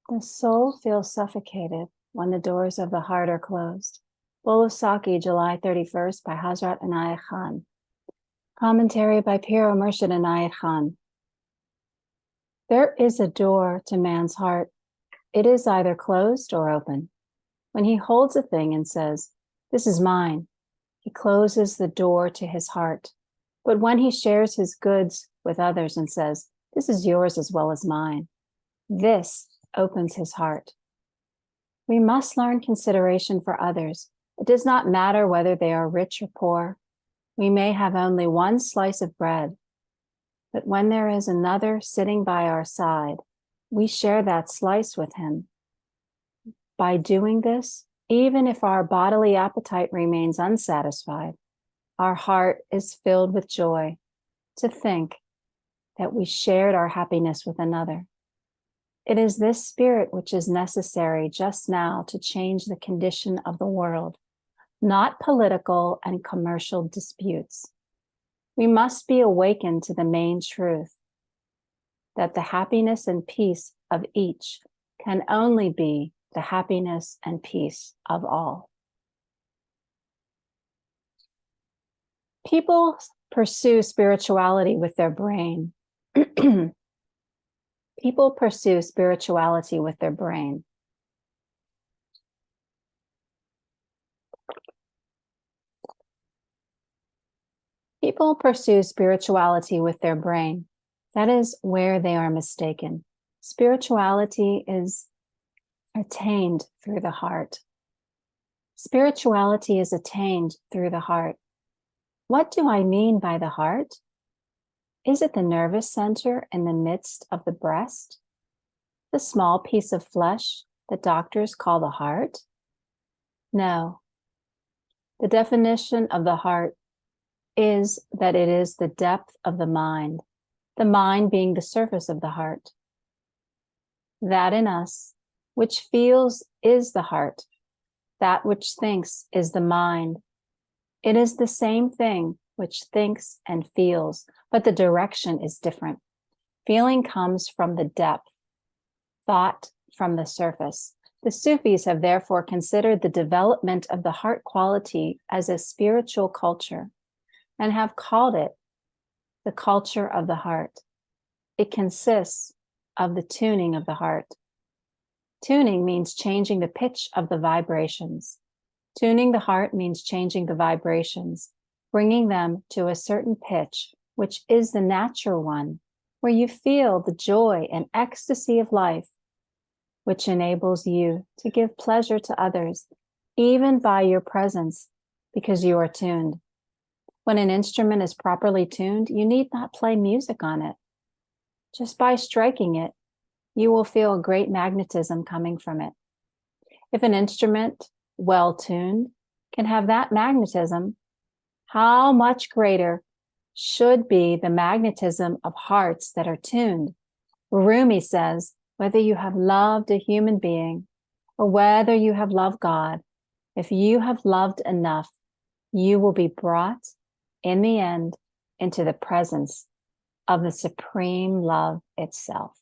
The soul feels suffocated when the doors of the heart are closed. Bowl of Saki, July 31st, by Hazrat Inayat Khan. Commentary by Pir Murshid Inayat Khan. There is a door to man's heart. It is either closed or open. When he holds a thing and says, "This is mine," he closes the door to his heart. But when he shares his goods with others and says, "This is yours as well as mine," this opens his heart. We must learn consideration for others. It does not matter whether they are rich or poor. We may have only one slice of bread, but when there is another sitting by our side, we share that slice with him. By doing this, even if our bodily appetite remains unsatisfied, our heart is filled with joy to think that we shared our happiness with another. It is this spirit which is necessary just now to change the condition of the world, not political and commercial disputes. We must be awakened to the main truth that the happiness and peace of each can only be the happiness and peace of all. People pursue spirituality with their brain. People pursue spirituality with their brain. People pursue spirituality with their brain. That is where they are mistaken. Spirituality is attained through the heart. Spirituality is attained through the heart. What do I mean by the heart? Is it the nervous center in the midst of the breast? The small piece of flesh that doctors call the heart? No. The definition of the heart is that it is the depth of the mind being the surface of the heart. That in us, which feels, is the heart. That which thinks is the mind. It is the same thing which thinks and feels, but the direction is different. Feeling comes from the depth, thought from the surface. The Sufis have therefore considered the development of the heart quality as a spiritual culture and have called it the culture of the heart. It consists of the tuning of the heart. Tuning means changing the pitch of the vibrations. Tuning the heart means changing the vibrations, bringing them to a certain pitch, which is the natural one, where you feel the joy and ecstasy of life, which enables you to give pleasure to others, even by your presence, because you are tuned. When an instrument is properly tuned, you need not play music on it. Just by striking it, you will feel a great magnetism coming from it. If an instrument, well tuned, can have that magnetism, how much greater should be the magnetism of hearts that are tuned? Rumi says, whether you have loved a human being or whether you have loved God, if you have loved enough, you will be brought in the end into the presence of the supreme love itself.